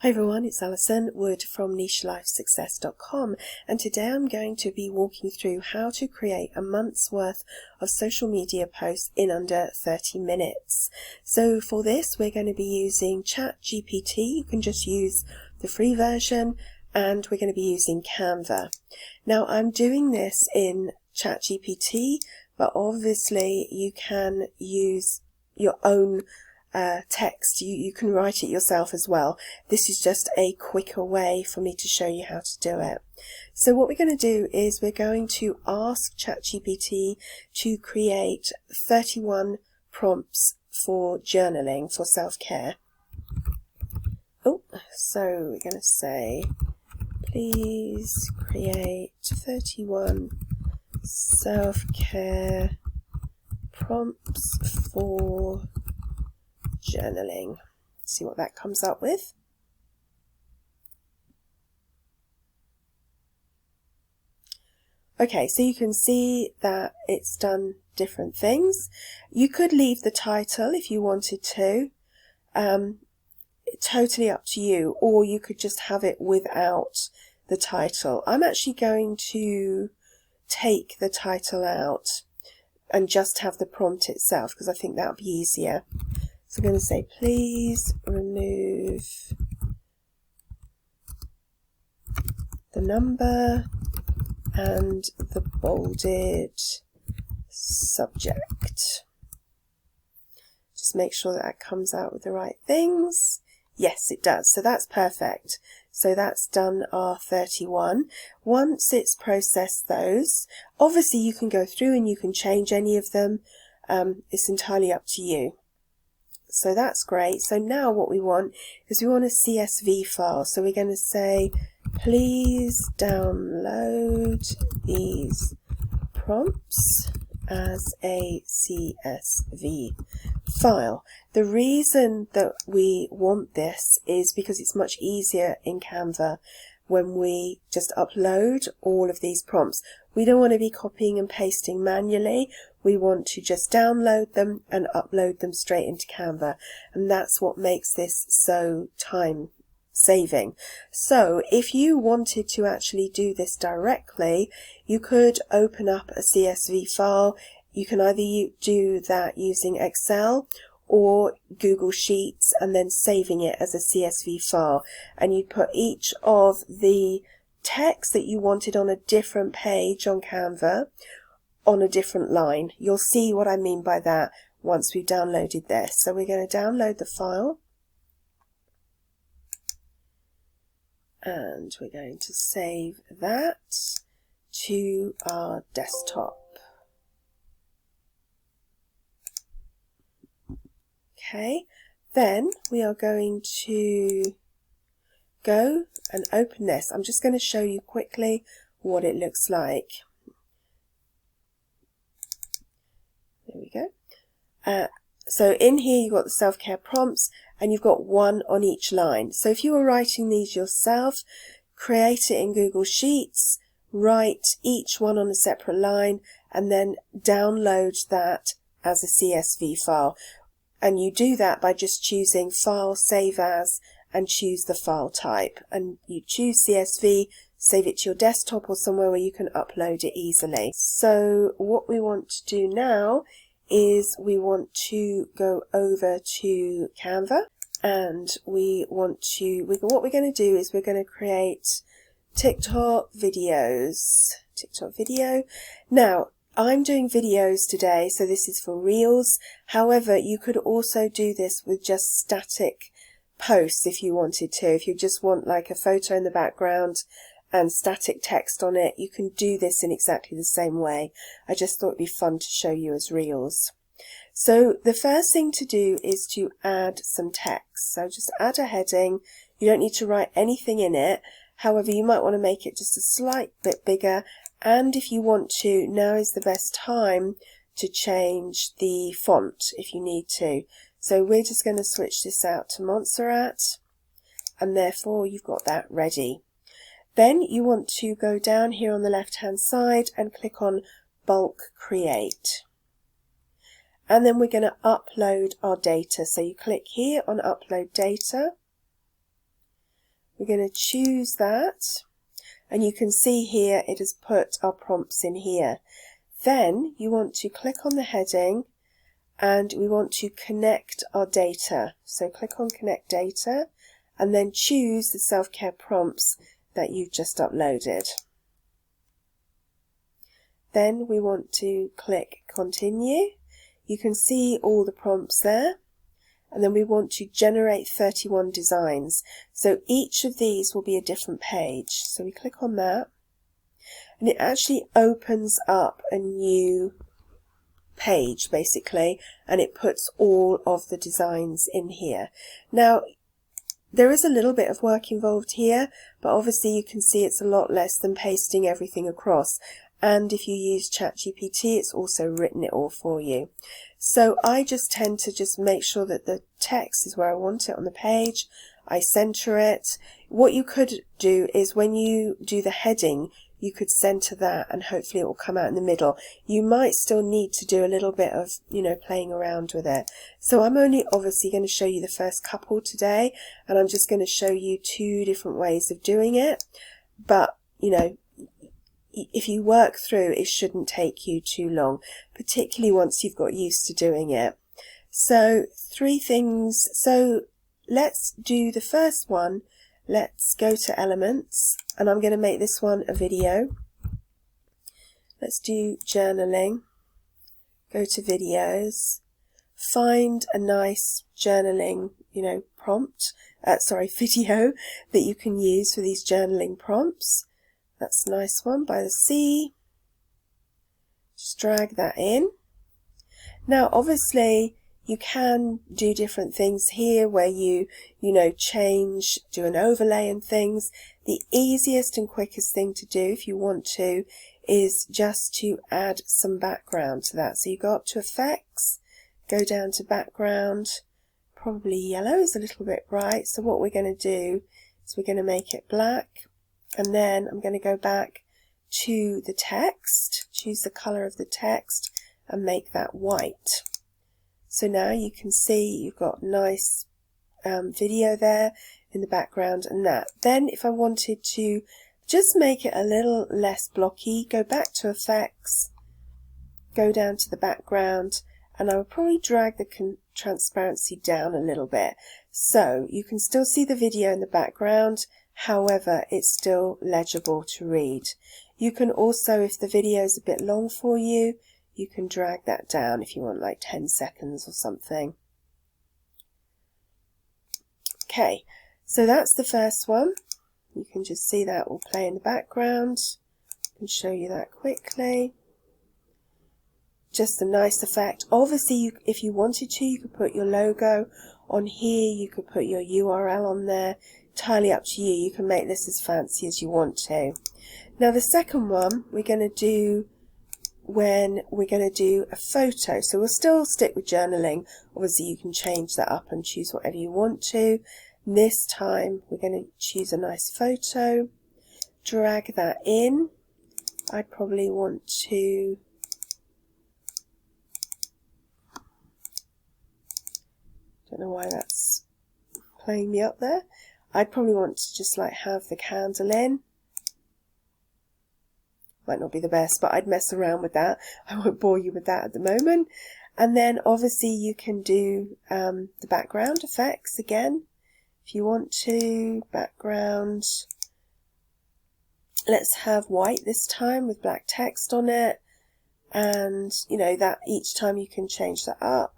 Hi everyone, it's Alison Wood from NicheLifeSuccess.com, and today I'm going to be walking through how to create a month's worth of social media posts in under 30 minutes. So for this we're going to be using ChatGPT. You can just use the free version, and we're going to be using Canva. Now I'm doing this in ChatGPT, but obviously you can use your own text. You can write it yourself as well. This is just a quicker way for me to show you how to do it. So what we're going to do is we're going to ask ChatGPT to create 31 prompts for journaling, for self-care. So we're going to say, please create 31 self-care prompts for journaling. See what that comes up with. Okay, so you can see that it's done different things. You could leave the title if you wanted to. Totally up to you, or you could just have it without the title. I'm actually going to take the title out and just have the prompt itself because I think that would be easier. So I'm going to say, please remove the number and the bolded subject. Just make sure that comes out with the right things. Yes, it does. So that's perfect. So that's done our 31. Once it's processed those, obviously you can go through and you can change any of them. It's entirely up to you. So that's great. So now what we want is we want a CSV file. So we're going to say, please download these prompts as a CSV file. The reason that we want this is because it's much easier in Canva when we just upload all of these prompts. We don't want to be copying and pasting manually. We want to just download them and upload them straight into Canva. And that's what makes this so time saving. So if you wanted to actually do this directly, you could open up a CSV file. You can either do that using Excel or Google Sheets and then saving it as a CSV file. And you'd put each of the text that you wanted on a different page on Canva on a different line. You'll see what I mean by that once we've downloaded this. So we're going to download the file and we're going to save that to our desktop. Okay, then we are going to go and open this. I'm just going to show you quickly what it looks like. There we go. So in here you've got the self-care prompts and you've got one on each line. So if you were writing these yourself, create it in Google Sheets, write each one on a separate line and then download that as a CSV file. And you do that by just choosing File, Save As, and choose the file type. And you choose CSV, save it to your desktop or somewhere where you can upload it easily. So what we want to do now is we want to go over to Canva, and what we're going to do is we're going to create TikTok video. Now, I'm doing videos today, so this is for Reels. However, you could also do this with just static posts if you wanted to. If you just want like a photo in the background and static text on it, you can do this in exactly the same way. I just thought it'd be fun to show you as Reels. So the first thing to do is to add some text. So just add a heading. You don't need to write anything in it. However, you might want to make it just a slight bit bigger. And if you want to, now is the best time to change the font if you need to. So we're just going to switch this out to Montserrat, and therefore you've got that ready. Then you want to go down here on the left hand side and click on Bulk Create. And then we're going to upload our data. So you click here on Upload Data. We're going to choose that, and you can see here it has put our prompts in here. Then you want to click on the heading and we want to connect our data. So click on Connect Data and then choose the self-care prompts that you've just uploaded. Then we want to click Continue. You can see all the prompts there. And then we want to generate 31 designs. So each of these will be a different page. So we click on that. And it actually opens up a new page, basically. And it puts all of the designs in here. Now, there is a little bit of work involved here. But obviously you can see it's a lot less than pasting everything across. And if you use ChatGPT, it's also written it all for you. So I just tend to just make sure that the text is where I want it on the page. I center it. What you could do is when you do the heading, you could center that and hopefully it will come out in the middle. You might still need to do a little bit of, playing around with it. So I'm only obviously going to show you the first couple today, and I'm just going to show you 2 different ways of doing it. But, if you work through, it shouldn't take you too long, particularly once you've got used to doing it. So 3 things. So let's do the first one. Let's go to Elements, and I'm going to make this one a video. Let's do journaling. Go to videos. Find a nice journaling, prompt. Video that you can use for these journaling prompts. That's a nice one, by the sea. Just drag that in. Now obviously you can do different things here where you change, do an overlay and things. The easiest and quickest thing to do if you want to is just to add some background to that. So you go up to Effects, go down to Background, probably yellow is a little bit bright. So what we're going to do is we're going to make it black. And then I'm going to go back to the text, choose the colour of the text and make that white. So now you can see you've got nice video there in the background and that. Then if I wanted to just make it a little less blocky, go back to Effects, go down to the background, and I would probably drag the transparency down a little bit. So you can still see the video in the background. However, it's still legible to read. You can also, if the video is a bit long for you, you can drag that down if you want like 10 seconds or something. Okay, so that's the first one. You can just see that will play in the background. I can show you that quickly. Just a nice effect. Obviously, if you wanted to, you could put your logo on here. You could put your URL on there. Entirely up to you. You can make this as fancy as you want to. Now the second one we're going to do when we're going to do a photo. So we'll still stick with journaling. Obviously you can change that up and choose whatever you want to. This time we're going to choose a nice photo. Drag that in. I'd probably want to don't know why that's playing me up there. I'd probably want to just like have the candle in. Might not be the best, but I'd mess around with that. I won't bore you with that at the moment. And then obviously you can do the background effects again. If you want to, background. Let's have white this time with black text on it. And that each time you can change that up.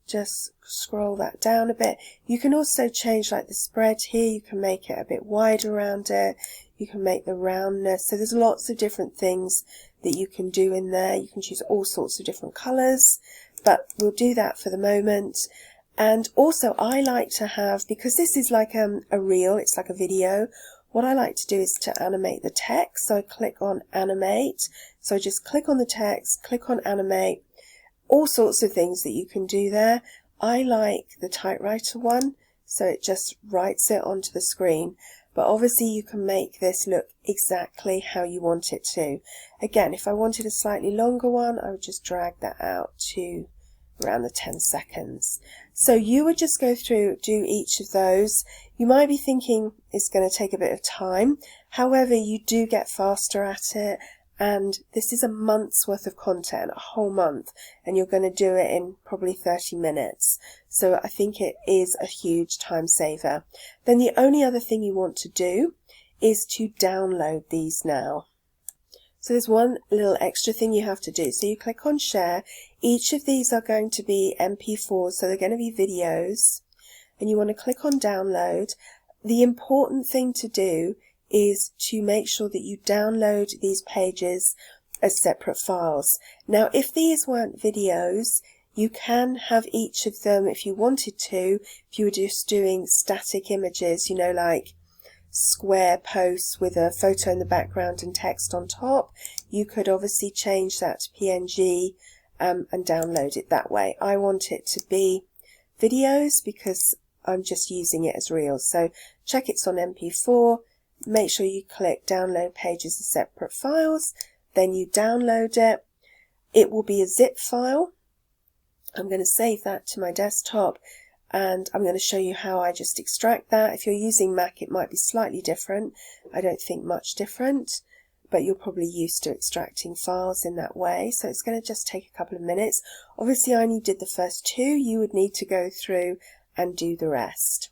Just scroll that down a bit. You can also change like the spread here. You can make it a bit wider around it. You can make the roundness. So there's lots of different things that you can do in there. You can choose all sorts of different colours, but we'll do that for the moment. And also I like to have, because this is like a reel, it's like a video, what I like to do is to animate the text. So I click on Animate. So I just click on the text, click on Animate. All sorts of things that you can do there. I like the typewriter one, so it just writes it onto the screen. But obviously you can make this look exactly how you want it to. Again, if I wanted a slightly longer one, I would just drag that out to around the 10 seconds. So you would just go through, do each of those. You might be thinking it's going to take a bit of time. However, you do get faster at it. And this is a month's worth of content, a whole month, and you're going to do it in probably 30 minutes. So I think it is a huge time saver. Then the only other thing you want to do is to download these now. So there's one little extra thing you have to do. So you click on share. Each of these are going to be MP4s, so they're going to be videos. And you want to click on download. The important thing to do is to make sure that you download these pages as separate files. Now, if these weren't videos, you can have each of them if you wanted to, if you were just doing static images, you know, like square posts with a photo in the background and text on top. You could obviously change that to PNG and download it that way. I want it to be videos because I'm just using it as reels. So check it's on MP4. Make sure you click download pages as separate files, then you download it. It will be a zip file. I'm going to save that to my desktop and I'm going to show you how I just extract that. If you're using Mac, it might be slightly different. I don't think much different, but you're probably used to extracting files in that way. So it's going to just take a couple of minutes. Obviously, I only did the first two. You would need to go through and do the rest.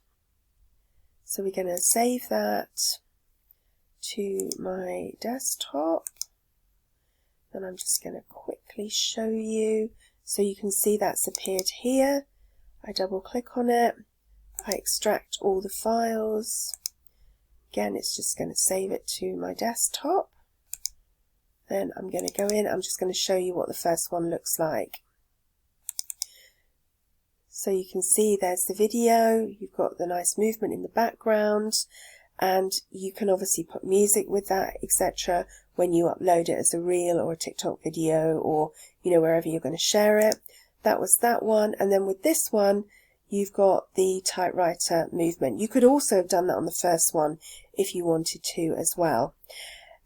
So we're going to save that to my desktop. Then I'm just going to quickly show you. So you can see that's appeared here. I double click on it. I extract all the files. Again, it's just going to save it to my desktop. Then I'm going to go in. I'm just going to show you what the first one looks like. So you can see there's the video. You've got the nice movement in the background. And you can obviously put music with that, etc. when you upload it as a reel or a TikTok video or, you know, wherever you're going to share it. That was that one. And then with this one, you've got the typewriter movement. You could also have done that on the first one if you wanted to as well.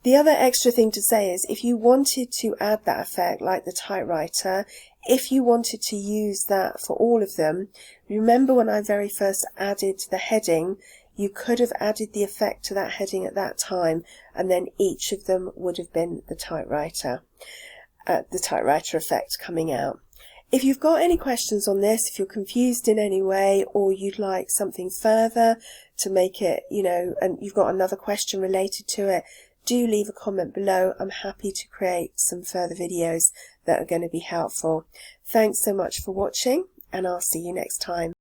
The other extra thing to say is if you wanted to add that effect like the typewriter, if you wanted to use that for all of them, remember when I very first added the heading, you could have added the effect to that heading at that time, and then each of them would have been the typewriter effect coming out. If you've got any questions on this, if you're confused in any way, or you'd like something further to make it, you know, and you've got another question related to it, do leave a comment below. I'm happy to create some further videos that are going to be helpful. Thanks so much for watching, and I'll see you next time.